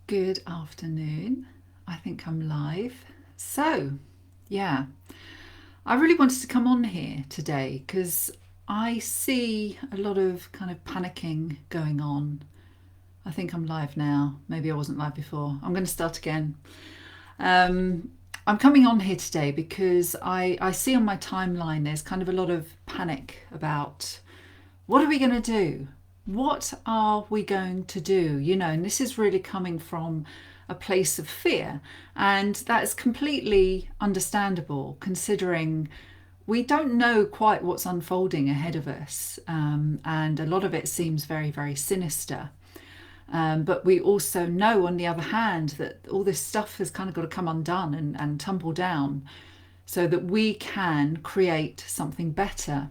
Good afternoon. I think I'm live. So, yeah, I really wanted to come on here today because I see a lot of kind of panicking going on. I think I'm live now. Maybe I wasn't live before. I'm going to start again. Um, I'm coming on here today because I see on my timeline there's kind of a lot of panic about what are we going to do? What are we going to do? And this is really coming from a place of fear. And that is completely understandable considering we don't know quite what's unfolding ahead of us. And a lot of it seems very, very sinister. But we also know, on the other hand, that all this stuff has kind of got to come undone and tumble down so that we can create something better.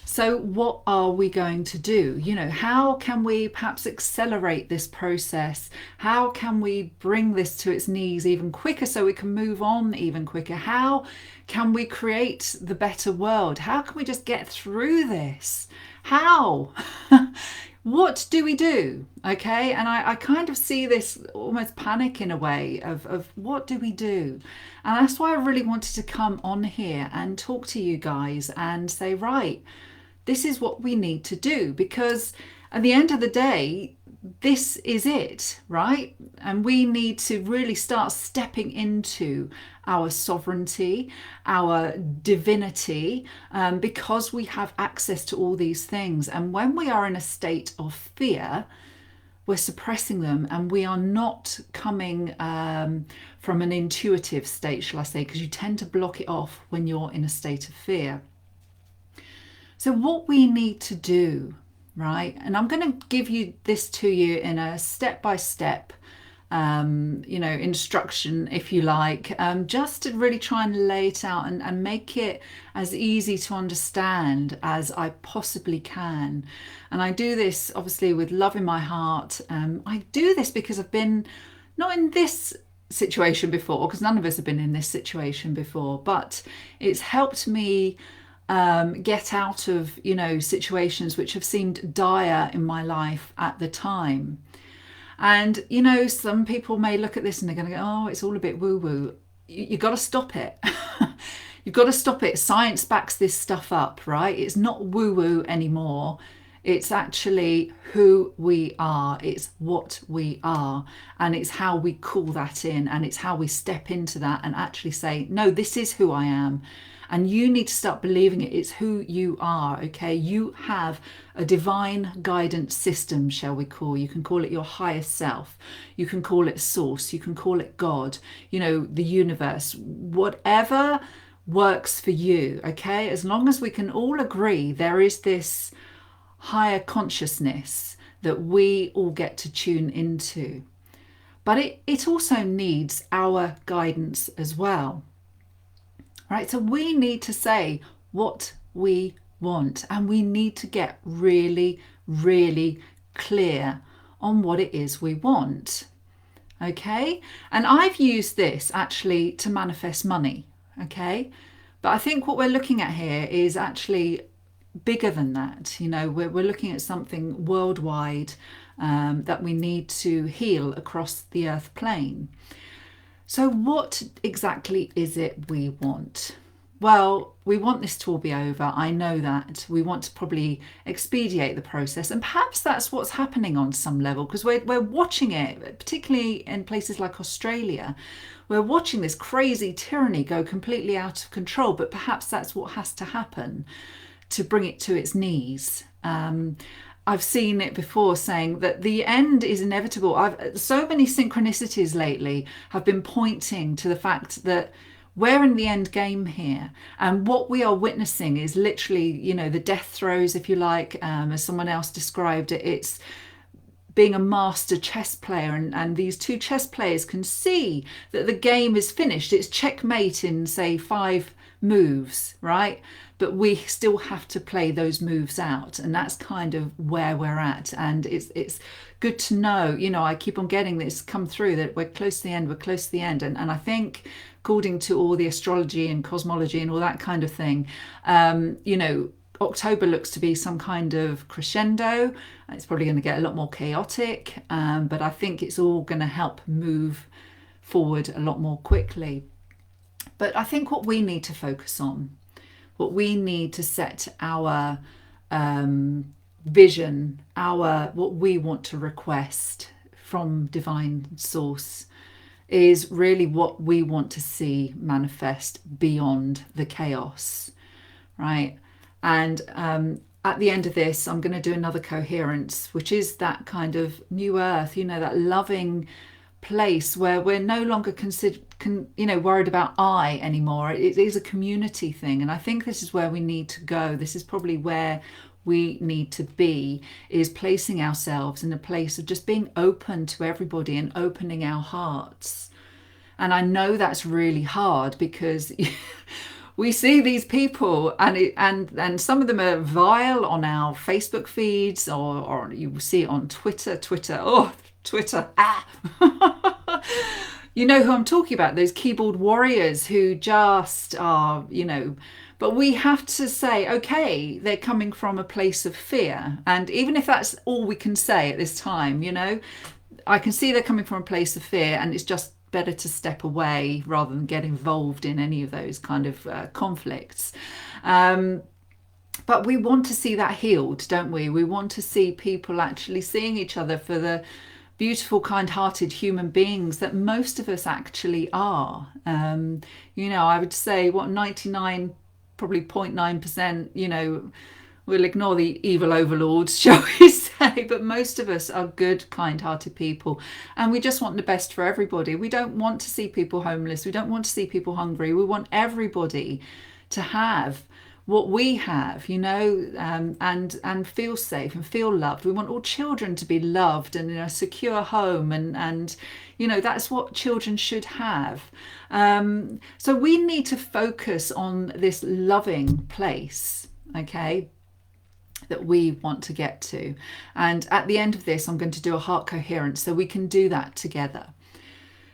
So, what are we going to do? How can we perhaps accelerate this process? How can we bring this to its knees even quicker so we can move on even quicker? How can we create the better world? How can we just get through this? How? What do we do? Okay, and I kind of see this almost panic in a way of what do we do? And that's why I really wanted to come on here and talk to you guys and say, right, this is what we need to do, because at the end of the day, this is it, right? And we need to really start stepping into our sovereignty, our divinity, because we have access to all these things. And when we are in a state of fear, we're suppressing them, and we are not coming from an intuitive state, shall I say, because you tend to block it off when you're in a state of fear. So, what we need to do, right? And I'm going to give you this to you in a step by step, instruction, if you like, just to really try and lay it out and make it as easy to understand as I possibly can. And I do this obviously with love in my heart. I do this because I've been not in this situation before, because none of us have been in this situation before, but it's helped me get out of situations which have seemed dire in my life at the time. And some people may look at this and they're going to go, oh, it's all a bit woo woo. You've got to stop it. You've got to stop it. Science backs this stuff up, right? It's not woo woo anymore. It's actually who we are. It's what we are. And it's how we call that in. And it's how we step into that and actually say, no, this is who I am. And you need to start believing it. It's who you are, okay? You have a divine guidance system, shall we call. You can call it your higher self. You can call it source. You can call it God, the universe, whatever works for you, okay? As long as we can all agree there is this higher consciousness that we all get to tune into. But it also needs our guidance as well. Right, so we need to say what we want, and we need to get really, really clear on what it is we want. Okay, and I've used this actually to manifest money. Okay, but I think what we're looking at here is actually bigger than that. We're looking at something worldwide that we need to heal across the earth plane. So what exactly is it we want? Well, we want this to all be over. I know that. We want to probably expedite the process. And perhaps that's what's happening on some level, because we're watching it, particularly in places like Australia. We're watching this crazy tyranny go completely out of control. But perhaps that's what has to happen to bring it to its knees. I've seen it before saying that the end is inevitable. So many synchronicities lately have been pointing to the fact that we're in the end game here, and what we are witnessing is literally, the death throes, if you like, as someone else described it. It's being a master chess player, and these two chess players can see that the game is finished. It's checkmate in, say, 5 moves, right? But we still have to play those moves out, and that's kind of where we're at. And it's good to know, I keep on getting this come through, that we're close to the end, and I think, according to all the astrology and cosmology and all that kind of thing, October looks to be some kind of crescendo. It's probably going to get a lot more chaotic, but I think it's all going to help move forward a lot more quickly. But I think what we need to focus on, what we need to set our vision, what we want to request from divine source, is really what we want to see manifest beyond the chaos, right? And at the end of this, I'm going to do another coherence, which is that kind of new earth, that loving place where we're no longer worried about I anymore. It is a community thing. And I think this is where we need to go. This is probably where we need to be, is placing ourselves in a place of just being open to everybody and opening our hearts. And I know that's really hard because we see these people and some of them are vile on our Facebook feeds, or you will see it on Twitter. You know who I'm talking about, those keyboard warriors who just are, but we have to say, okay, they're coming from a place of fear. And even if that's all we can say at this time, I can see they're coming from a place of fear, and it's just better to step away rather than get involved in any of those kind of conflicts. But we want to see that healed, don't we? We want to see people actually seeing each other for the beautiful, kind-hearted human beings that most of us actually are. I would say 99, probably 0.9%, we'll ignore the evil overlords, shall we say, but most of us are good, kind-hearted people, and we just want the best for everybody. We don't want to see people homeless. We don't want to see people hungry. We want everybody to have what we have, and feel safe and feel loved. We want all children to be loved and in a secure home, and that's what children should have. So we need to focus on this loving place, okay, that we want to get to. And at the end of this, I'm going to do a heart coherence so we can do that together.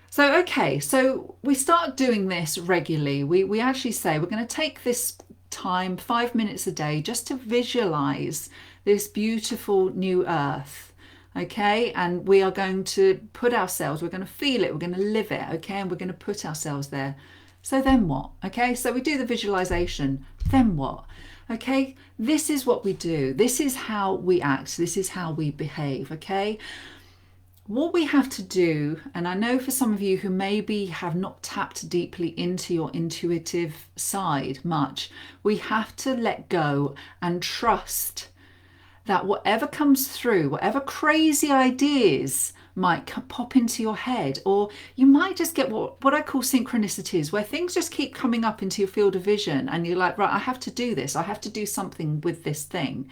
So, okay, so we start doing this regularly. We actually say we're going to take this time, 5 minutes a day, just to visualize this beautiful new earth, okay? And we are going to put ourselves, we're going to feel it, we're going to live it, okay? And we're going to put ourselves there. So then what? Okay, so we do the visualization, then what? Okay, this is what we do. This is how we act. This is how we behave, okay? What we have to do, and I know for some of you who maybe have not tapped deeply into your intuitive side much, we have to let go and trust that whatever comes through, whatever crazy ideas might pop into your head, or you might just get what I call synchronicities, where things just keep coming up into your field of vision and you're like, right, I have to do this. I have to do something with this thing.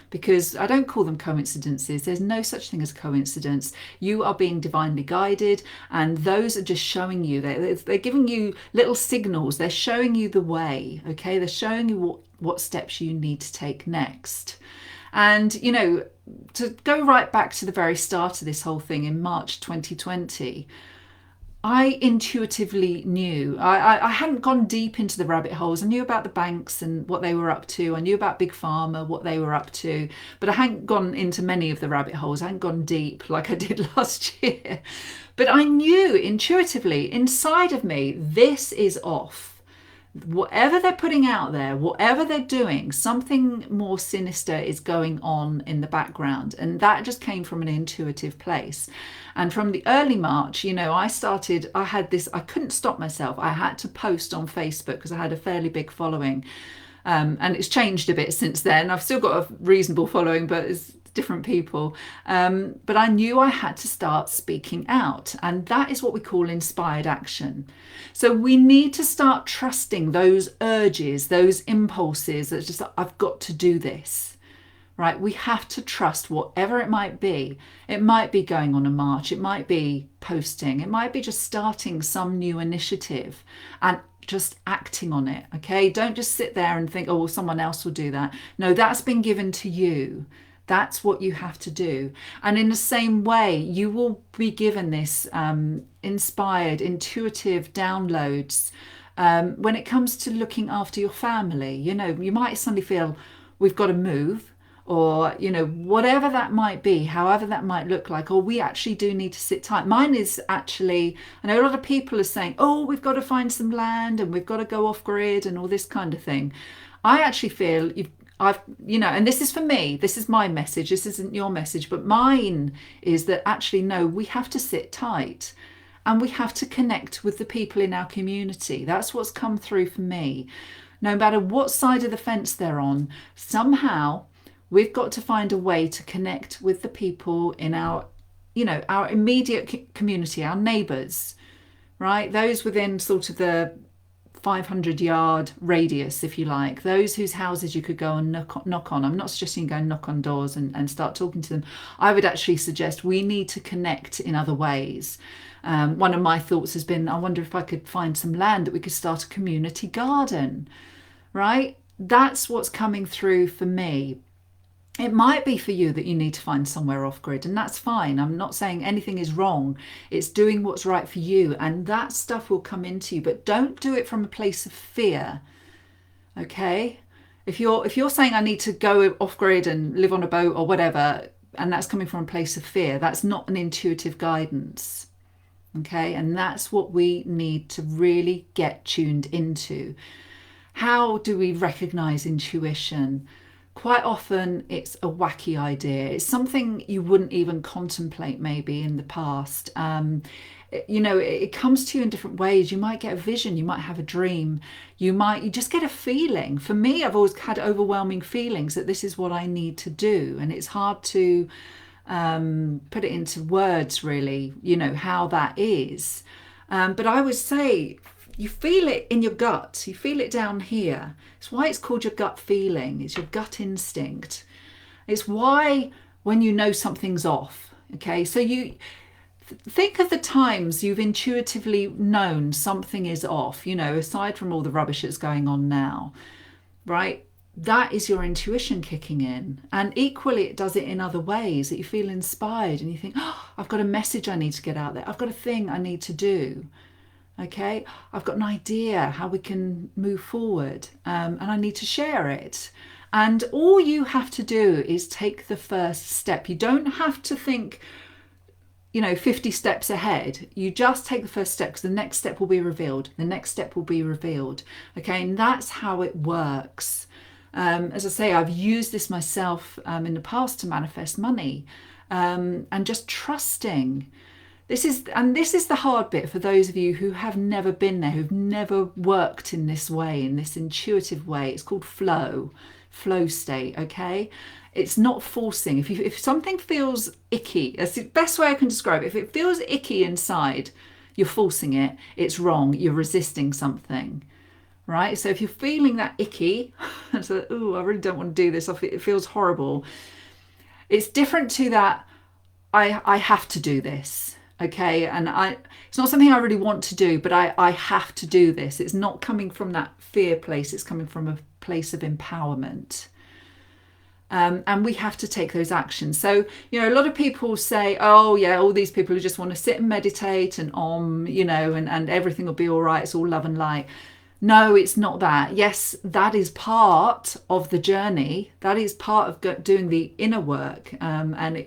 Because I don't call them coincidences. There's no such thing as coincidence. You are being divinely guided, and those are just showing you, they're giving you little signals. They're showing you the way, okay? They're showing you what steps you need to take next. And, to go right back to the very start of this whole thing in March 2020, I intuitively knew. I hadn't gone deep into the rabbit holes. I knew about the banks and what they were up to. I knew about Big Pharma, what they were up to. But I hadn't gone into many of the rabbit holes. I hadn't gone deep like I did last year. But I knew intuitively inside of me, this is off. Whatever they're putting out there, whatever they're doing, something more sinister is going on in the background. And that just came from an intuitive place. And from the early March, I had this, I couldn't stop myself. I had to post on Facebook because I had a fairly big following. And it's changed a bit since then. I've still got a reasonable following, but it's different people. But I knew I had to start speaking out. And that is what we call inspired action. So we need to start trusting those urges, those impulses that just, I've got to do this, right? We have to trust whatever it might be. It might be going on a march. It might be posting. It might be just starting some new initiative and just acting on it, okay? Don't just sit there and think, oh, well, someone else will do that. No, that's been given to you. That's what you have to do. And in the same way, you will be given this inspired, intuitive downloads when it comes to looking after your family. You might suddenly feel, we've got to move, or, you know, whatever that might be, however that might look like, or we actually do need to sit tight. Mine is actually, I know a lot of people are saying, oh, we've got to find some land and we've got to go off grid and all this kind of thing. I actually feel and this is for me, this is my message, this isn't your message, but mine is that actually, no, we have to sit tight and we have to connect with the people in our community. That's what's come through for me. No matter what side of the fence they're on, somehow we've got to find a way to connect with the people in our, you know, our immediate community, our neighbours, right? Those within sort of the 500-yard radius, if you like, those whose houses you could go and knock on. I'm not suggesting you go and knock on doors and start talking to them. I would actually suggest we need to connect in other ways. One of my thoughts has been, I wonder if I could find some land that we could start a community garden, right? That's what's coming through for me. It might be for you that you need to find somewhere off grid, and that's fine. I'm not saying anything is wrong. It's doing what's right for you, and that stuff will come into you, but don't do it from a place of fear. Okay? If you're saying I need to go off grid and live on a boat or whatever, and that's coming from a place of fear, that's not an intuitive guidance. Okay? And that's what we need to really get tuned into. How do we recognize intuition? Quite often it's a wacky idea. It's something you wouldn't even contemplate maybe in the past. You know, it comes to you in different ways. You might get a vision, you might have a dream, you just get a feeling. For me, I've always had overwhelming feelings that this is what I need to do. And it's hard to put it into words really, you know, how that is. But I would say, you feel it in your gut, you feel it down here. It's why it's called your gut feeling. It's your gut instinct. It's why when you know something's off, okay? So you think of the times you've intuitively known something is off, you know, aside from all the rubbish that's going on now, right? That is your intuition kicking in. And equally, it does it in other ways, that you feel inspired and you think, oh, I've got a message I need to get out there. I've got a thing I need to do. Okay, I've got an idea how we can move forward, and I need to share it. And all you have to do is take the first step. You don't have to think, you know, 50 steps ahead. You just take the first step, because the next step will be revealed. The next step will be revealed. Okay, and that's how it works. As I say, I've used this myself in the past to manifest money, and just trusting. This is the hard bit for those of you who have never been there, who've never worked in this way, in this intuitive way. It's called flow state, okay? It's not forcing. If something feels icky, that's the best way I can describe it. If it feels icky inside, you're forcing it. It's wrong. You're resisting something, right? So if you're feeling that icky, so, oh, I really don't want to do this, it feels horrible. It's different to that, I have to do this. Okay, and it's not something I really want to do, but I have to do this. It's not coming from that fear place, it's coming from a place of empowerment. And we have to take those actions. So, you know, a lot of people say, oh yeah, all these people who just want to sit and meditate and you know, and everything will be all right, it's all love and light. No, it's not that. Yes, that is part of the journey. That is part of doing the inner work. And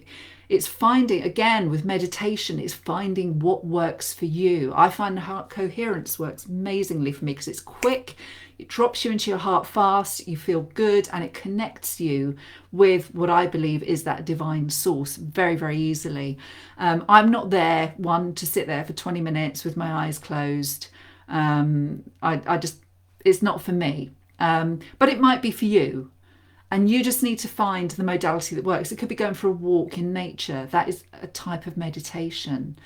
it's finding, again, with meditation, it's finding what works for you. I find Coherence works amazingly for me because it's quick, it drops you into your heart fast, you feel good, and it connects you with what I believe is that divine source very, very easily. I'm not there, to sit there for 20 minutes with my eyes closed. It's not for me. But it might be for you. And you just need to find the modality that works. It could be going for a walk in nature. That is a type of meditation.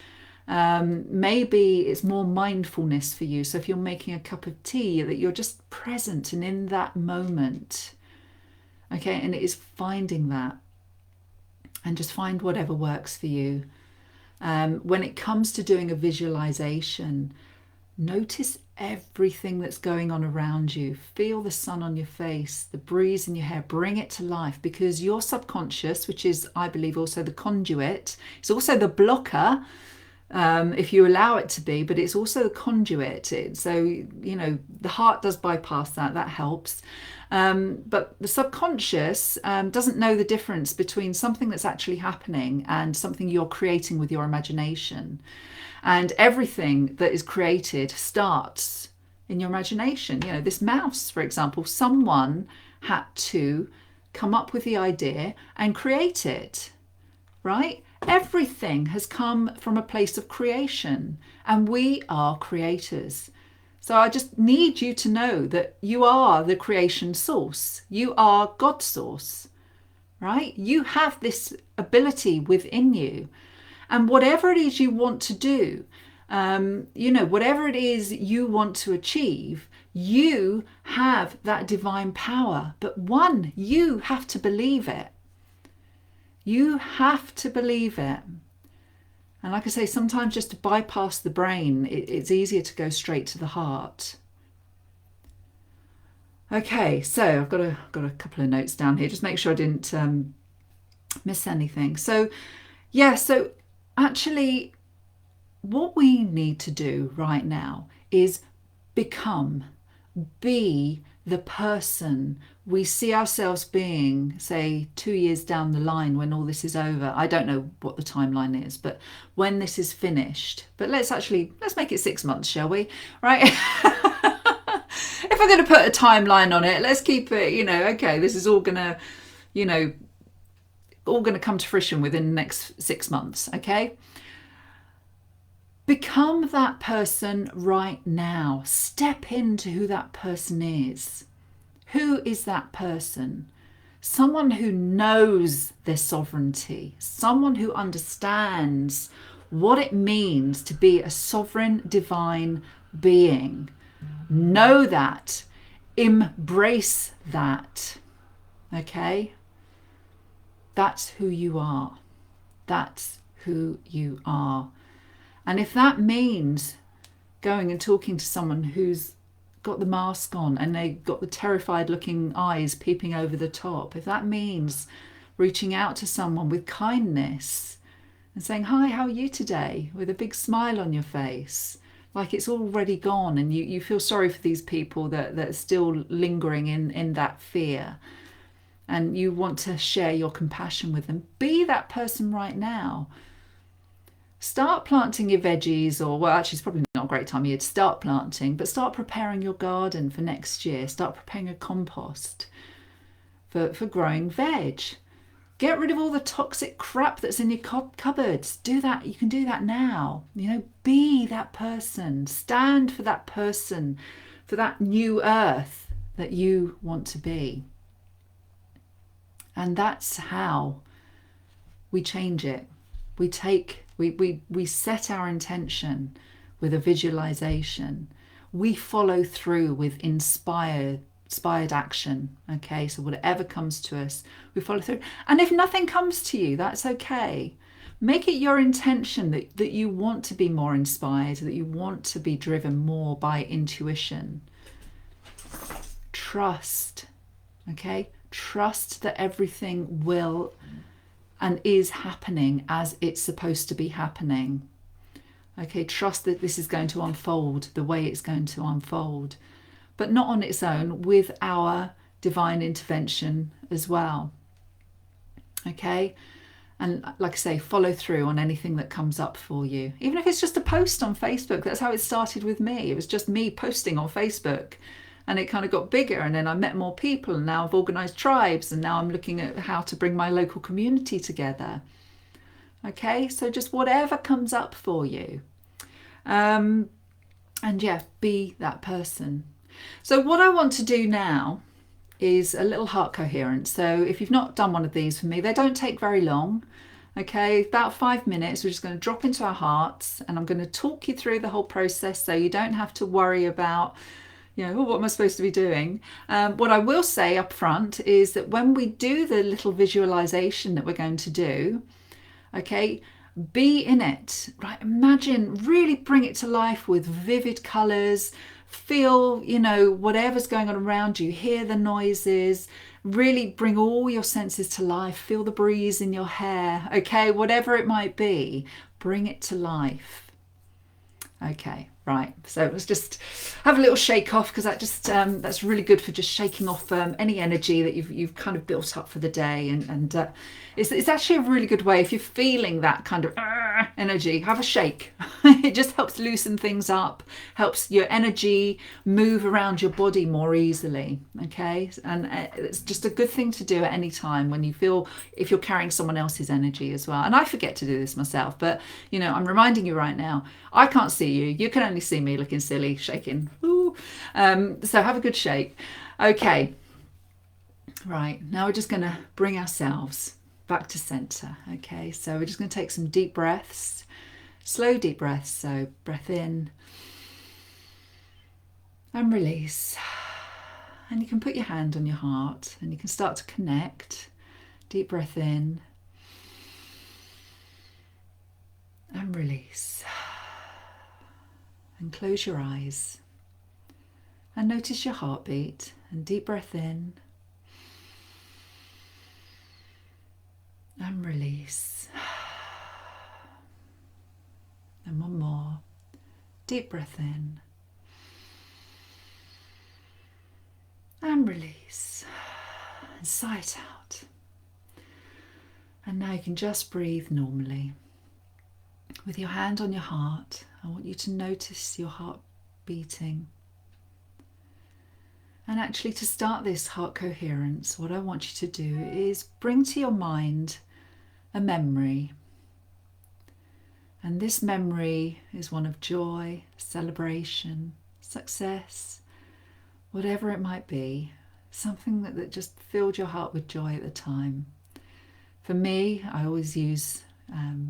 Maybe it's more mindfulness for you. So if you're making a cup of tea, that you're just present and in that moment. Okay, and it is finding that. And just find whatever works for you. When it comes to doing a visualization, notice everything that's going on around you. Feel the sun on your face, the breeze in your hair. Bring it to life, because your subconscious, which is, I believe, also the conduit, it's also the blocker, if you allow it to be, but it's also the conduit. So, you know, the heart does bypass that. That helps. But the subconscious doesn't know the difference between something that's actually happening and something you're creating with your imagination. And everything that is created starts in your imagination. You know, this mouse, for example, someone had to come up with the idea and create it, right? Everything has come from a place of creation, and we are creators. So I just need you to know that you are the creation source. You are God's source, right? You have this ability within you. And whatever it is you want to do, whatever it is you want to achieve, you have that divine power. But one, you have to believe it. You have to believe it. And like I say, sometimes just to bypass the brain, it's easier to go straight to the heart. Okay, so I've got a couple of notes down here. Just make sure I didn't miss anything. So actually what we need to do right now is be the person we see ourselves being, say 2 years down the line when all this is over. I don't know what the timeline is, but when this is finished. But let's make it 6 months, shall we? Right? If we're going to put a timeline on it, let's keep it, okay, this is all going to, all going to come to fruition within the next 6 months, okay? Become that person right now. Step into who that person is. Who is that person? Someone who knows their sovereignty. Someone who understands what it means to be a sovereign divine being. Know that. Embrace that. Okay? That's who you are. That's who you are. And if that means going and talking to someone who's got the mask on and they've got the terrified looking eyes peeping over the top, if that means reaching out to someone with kindness and saying, hi, how are you today? With a big smile on your face, like it's already gone, and you feel sorry for these people that are still lingering in that fear, and you want to share your compassion with them. Be that person right now. Start planting your veggies, or, well, actually it's probably not a great time of year to start planting, but start preparing your garden for next year. Start preparing a compost for growing veg. Get rid of all the toxic crap that's in your cupboards. Do that. You can do that now. Be that person. Stand for that person, for that new earth that you want to be. And that's how we change it. We set our intention with a visualization. We follow through with inspired action. Okay, so whatever comes to us, we follow through. And if nothing comes to you, that's okay. Make it your intention that you want to be more inspired, that you want to be driven more by intuition. Trust. Okay, trust that everything will and is happening as it's supposed to be happening. Okay, trust that this is going to unfold the way it's going to unfold, but not on its own, with our divine intervention as well. Okay, and like I say, follow through on anything that comes up for you. Even if it's just a post on Facebook. That's how it started with me. It was just me posting on Facebook. And it kind of got bigger, and then I met more people, and now I've organised tribes, and now I'm looking at how to bring my local community together. Okay, so just whatever comes up for you. And yeah, be that person. So what I want to do now is a little heart coherence. So if you've not done one of these for me, they don't take very long. Okay, about 5 minutes. We're just going to drop into our hearts, and I'm going to talk you through the whole process so you don't have to worry about what am I supposed to be doing? What I will say up front is that when we do the little visualization that we're going to do, okay, be in it, right? Imagine, really bring it to life with vivid colours. Feel, whatever's going on around you. Hear the noises. Really bring all your senses to life. Feel the breeze in your hair. Okay, whatever it might be, bring it to life. Okay, Right, so let's just have a little shake off, because that just that's really good for just shaking off any energy that you've kind of built up for the day, and it's actually a really good way if you're feeling that kind of energy. Have a shake. It just helps loosen things up, helps your energy move around your body more easily. Okay, and it's just a good thing to do at any time when you feel if you're carrying someone else's energy as well. And I forget to do this myself, but I'm reminding you right now. I can't see you. You can only see me looking silly, shaking. Ooh. So have a good shake. Okay. Right. Now we're just going to bring ourselves back to center. Okay. So we're just going to take some deep breaths, slow deep breaths. So breath in and release. And you can put your hand on your heart and you can start to connect. Deep breath in and release. And close your eyes and notice your heartbeat, and deep breath in and release. And one more. Deep breath in and release. And sigh it out. And now you can just breathe normally. With your hand on your heart, I want you to notice your heart beating. And actually, to start this heart coherence, what I want you to do is bring to your mind a memory. And this memory is one of joy, celebration, success, whatever it might be, something that just filled your heart with joy at the time. For me, I always use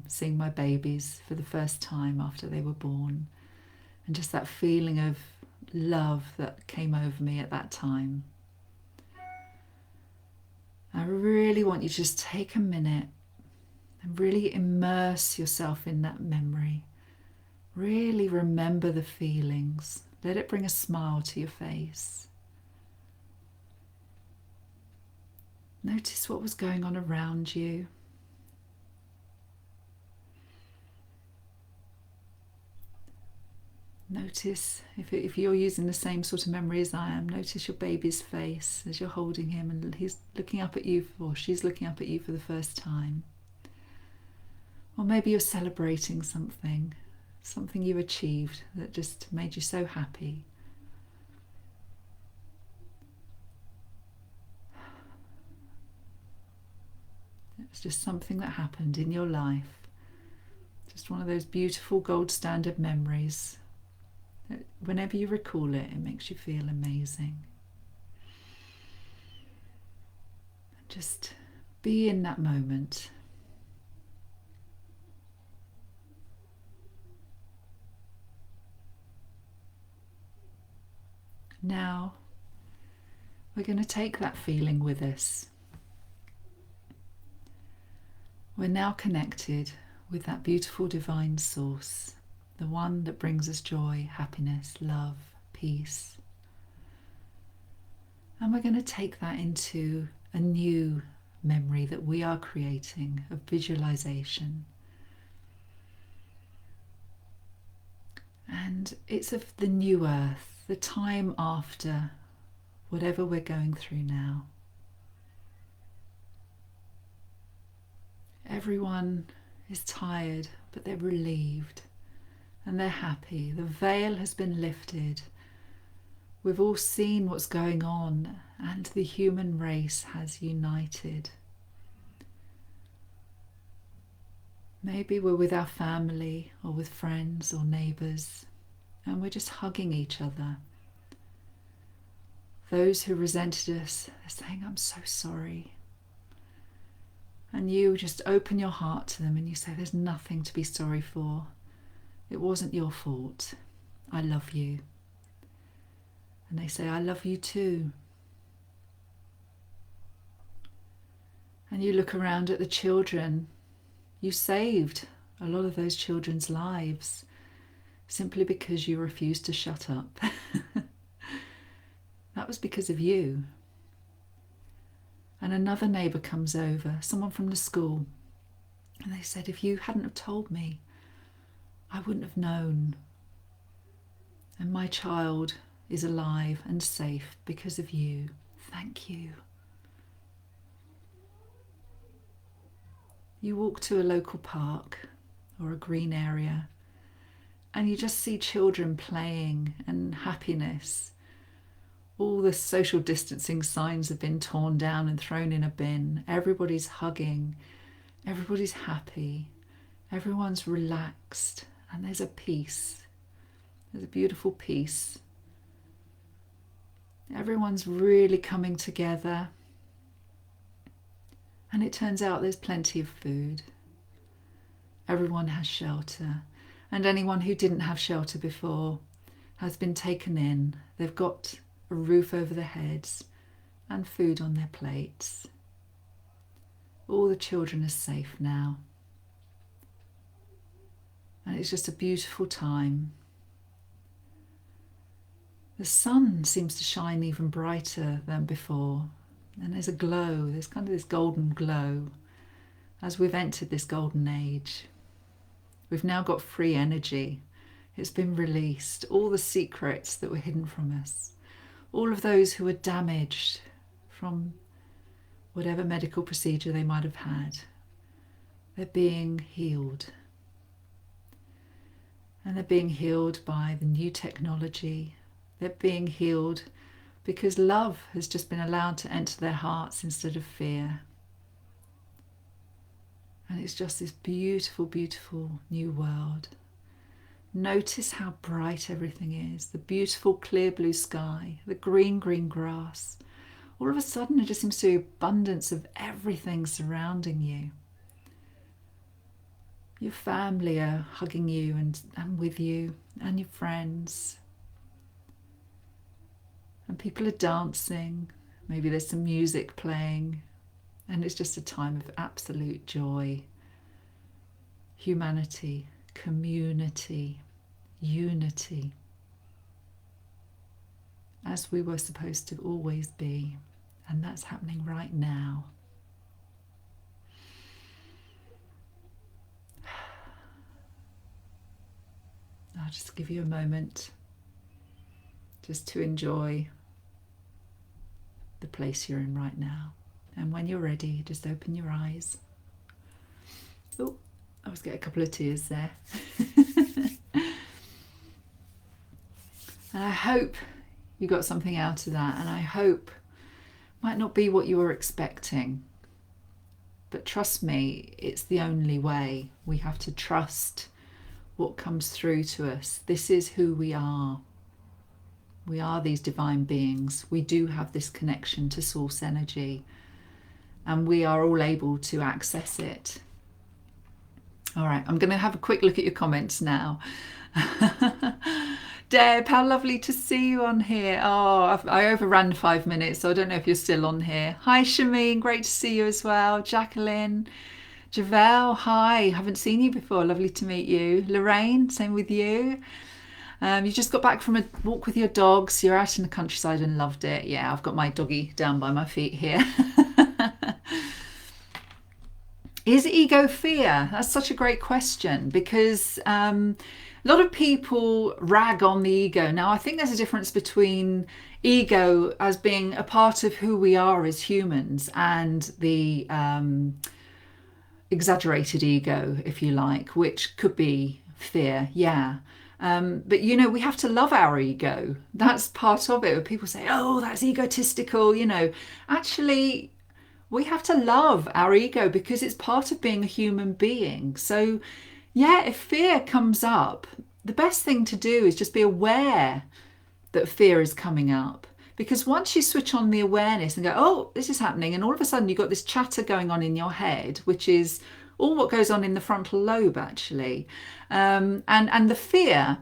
seeing my babies for the first time after they were born, and just that feeling of love that came over me at that time. I really want you to just take a minute and really immerse yourself in that memory. Really remember the feelings. Let it bring a smile to your face. Notice what was going on around you. Notice, if you're using the same sort of memory as I am, notice your baby's face as you're holding him and he's looking up at you, or she's looking up at you for the first time. Or maybe you're celebrating something you achieved that just made you so happy. It's just something that happened in your life. Just one of those beautiful gold standard memories. Whenever you recall it, it makes you feel amazing. Just be in that moment. Now, we're going to take that feeling with us. We're now connected with that beautiful divine source. The one that brings us joy, happiness, love, peace. And we're going to take that into a new memory that we are creating, of visualization. And it's of the new earth, the time after whatever we're going through now. Everyone is tired, but they're relieved. And they're happy. The veil has been lifted. We've all seen what's going on, and the human race has united. Maybe we're with our family or with friends or neighbours, and we're just hugging each other. Those who resented us, they're saying, "I'm so sorry." And you just open your heart to them and you say, "There's nothing to be sorry for. It wasn't your fault. I love you." And they say, "I love you too." And you look around at the children. You saved a lot of those children's lives simply because you refused to shut up. That was because of you. And another neighbour comes over, someone from the school, and they said, "If you hadn't have told me, I wouldn't have known." And my child is alive and safe because of you. Thank you. You walk to a local park or a green area and you just see children playing and happiness. All the social distancing signs have been torn down and thrown in a bin. Everybody's hugging. Everybody's happy. Everyone's relaxed. And there's a peace. There's a beautiful peace. Everyone's really coming together. And it turns out there's plenty of food. Everyone has shelter. And anyone who didn't have shelter before has been taken in. They've got a roof over their heads and food on their plates. All the children are safe now. And it's just a beautiful time. The sun seems to shine even brighter than before. And there's a glow, there's kind of this golden glow as we've entered this golden age. We've now got free energy. It's been released. All the secrets that were hidden from us. All of those who were damaged from whatever medical procedure they might have had. They're being healed. And they're being healed by the new technology. They're being healed because love has just been allowed to enter their hearts instead of fear. And it's just this beautiful, beautiful new world. Notice how bright everything is. The beautiful clear blue sky, the green, green grass. All of a sudden it just seems to be abundance of everything surrounding you. Your family are hugging you and with you, and your friends. And people are dancing. Maybe there's some music playing. And it's just a time of absolute joy. Humanity, community, unity. As we were supposed to always be. And that's happening right now. I'll just give you a moment just to enjoy the place you're in right now. And when you're ready, just open your eyes. Oh, I was getting a couple of tears there. And I hope you got something out of that. And I hope it might not be what you were expecting. But trust me, it's the only way. We have to trust what comes through to us. This is who we are. We are these divine beings. We do have this connection to source energy. And we are all able to access it. All right, I'm going to have a quick look at your comments now. Deb, how lovely to see you on here. Oh, I overran 5 minutes, so I don't know if you're still on here. Hi, Shameen, great to see you as well. Jacqueline, Javel, hi, haven't seen you before. Lovely to meet you. Lorraine, same with you. You just got back from a walk with your dogs. You're out in the countryside and loved it. Yeah, I've got my doggy down by my feet here. Is ego fear? That's such a great question because a lot of people rag on the ego. Now, I think there's a difference between ego as being a part of who we are as humans and the exaggerated ego, if you like, which could be fear. Yeah. But, you know, we have to love our ego. That's part of it. When people say, oh, that's egotistical, you know, actually, we have to love our ego because it's part of being a human being. So, yeah, if fear comes up, the best thing to do is just be aware that fear is coming up. Because once you switch on the awareness and go, oh, this is happening, and all of a sudden you've got this chatter going on in your head, which is all what goes on in the frontal lobe, actually. And the fear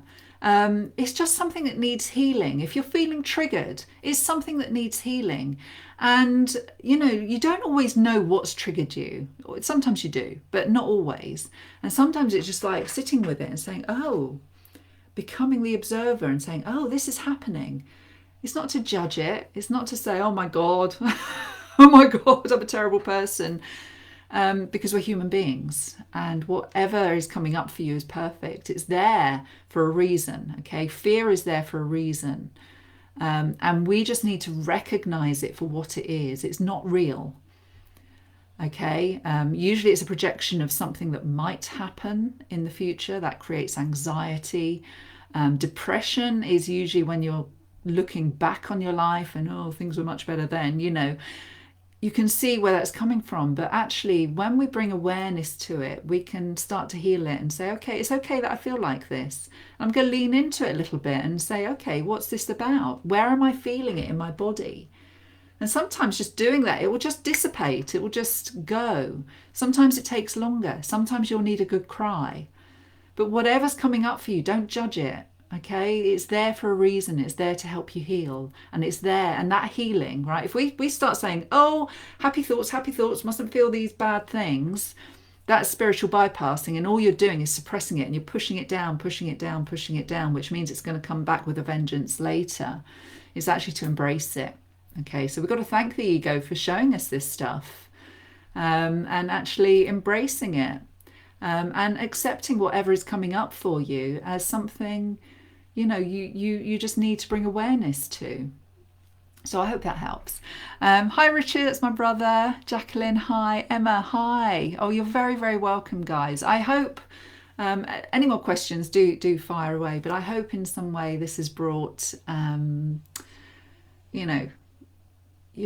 is just something that needs healing. If you're feeling triggered, it's something that needs healing. And, you know, you don't always know what's triggered you. Sometimes you do, but not always. And sometimes it's just like sitting with it and saying, oh, becoming the observer and saying, oh, this is happening. It's not to judge it. It's not to say, oh my God, oh my God, I'm a terrible person. because we're human beings, and whatever is coming up for you is perfect. It's there for a reason. Okay, fear is there for a reason, and we just need to recognize it for what it is. It's not real. Okay, usually it's a projection of something that might happen in the future that creates anxiety. Depression is usually when you're looking back on your life and, oh, things were much better then. You can see where that's coming from. But actually, when we bring awareness to it, we can start to heal it and say, okay, it's okay that I feel like this. I'm going to lean into it a little bit and say, okay, what's this about? Where am I feeling it in my body? And sometimes just doing that, it will just dissipate. It will just go. Sometimes it takes longer. Sometimes you'll need a good cry. But whatever's coming up for you, don't judge it. Okay, it's there for a reason. It's there to help you heal, and it's there. And that healing, right? If we start saying, oh, happy thoughts, mustn't feel these bad things, that's spiritual bypassing, and all you're doing is suppressing it, and you're pushing it down, which means it's going to come back with a vengeance later. It's actually to embrace it. Okay, so we've got to thank the ego for showing us this stuff, and actually embracing it, and accepting whatever is coming up for you as something, you just need to bring awareness to. So I hope that helps. Hi Richard, that's my brother. Jacqueline, hi. Emma, hi. Oh, you're very, very welcome, guys. I hope any more questions, do fire away. But I hope in some way this has brought, a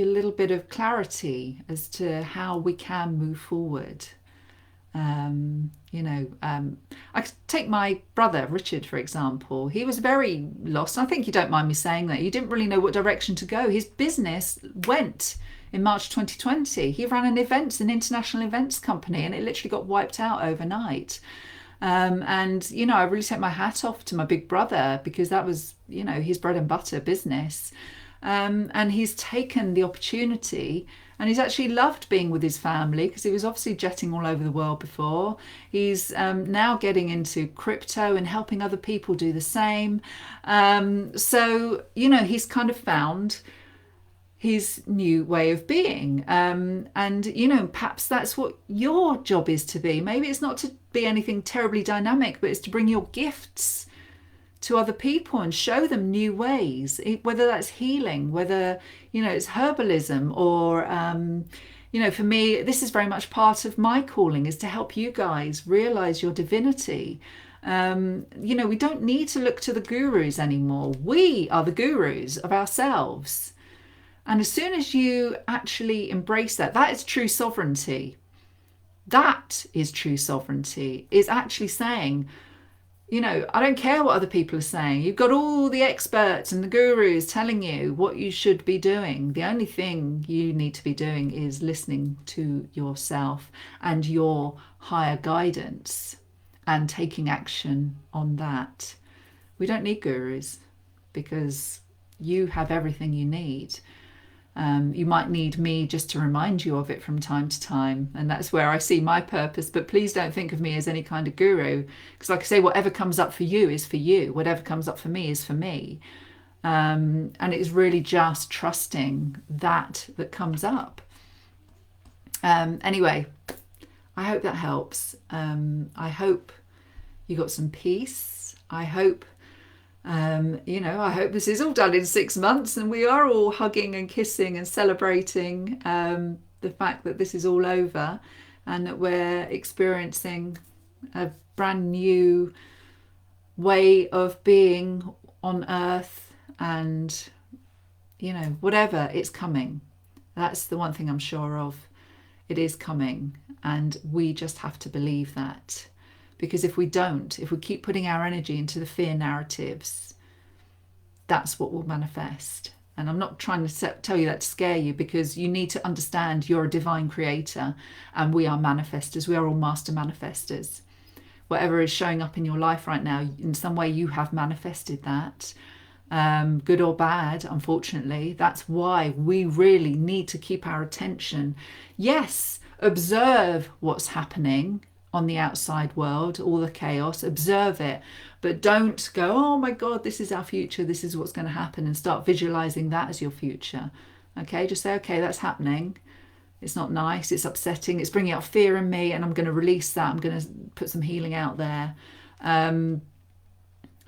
little bit of clarity as to how we can move forward. I could take my brother Richard, for example. He was very lost. I think you don't mind me saying that. He didn't really know what direction to go. His business went in March 2020. He ran an international events company, and it literally got wiped out overnight. And I really take my hat off to my big brother, because that was, his bread and butter business. And he's taken the opportunity, and he's actually loved being with his family, because he was obviously jetting all over the world before. He's now getting into crypto and helping other people do the same. So, he's kind of found his new way of being. And, perhaps that's what your job is to be. Maybe it's not to be anything terribly dynamic, but it's to bring your gifts to other people and show them new ways, whether that's healing, whether, it's herbalism, or, for me, this is very much part of my calling, is to help you guys realize your divinity. We don't need to look to the gurus anymore. We are the gurus of ourselves. And as soon as you actually embrace that is true sovereignty. That is true sovereignty, is actually saying, I don't care what other people are saying. You've got all the experts and the gurus telling you what you should be doing. The only thing you need to be doing is listening to yourself and your higher guidance and taking action on that. We don't need gurus, because you have everything you need. You might need me just to remind you of it from time to time, and that's where I see my purpose. But please don't think of me as any kind of guru, because like I say, whatever comes up for you is for you, whatever comes up for me is for me. And it's really just trusting that comes up. Anyway, I hope that helps. I hope you got some peace. I hope I hope this is all done in 6 months, and we are all hugging and kissing and celebrating the fact that this is all over, and that we're experiencing a brand new way of being on earth, and whatever, it's coming. That's the one thing I'm sure of. It is coming, and we just have to believe that. Because if we keep putting our energy into the fear narratives, that's what will manifest. And I'm not trying to tell you that to scare you, because you need to understand you're a divine creator, and we are manifestors. We are all master manifestors. Whatever is showing up in your life right now, in some way you have manifested that, good or bad, unfortunately. That's why we really need to keep our attention. Yes, observe what's happening on the outside world, all the chaos, observe it, but don't go, oh my God, this is our future, this is what's going to happen, and start visualizing that as your future. Okay, just say, okay, that's happening. It's not nice, it's upsetting, it's bringing out fear in me, and I'm going to release that. I'm going to put some healing out there.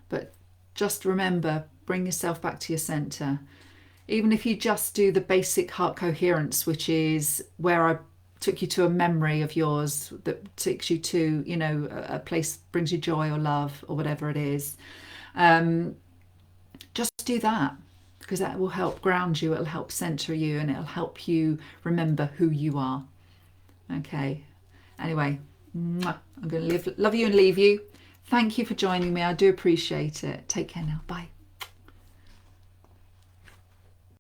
But just remember, bring yourself back to your center. Even if you just do the basic heart coherence, which is where I took you to a memory of yours that takes you to, you know, a place brings you joy or love or whatever it is. Just do that, because that will help ground you, it'll help center you, and it'll help you remember who you are. Okay. Anyway, I'm going to love you and leave you. Thank you for joining me. I do appreciate it. Take care now. Bye.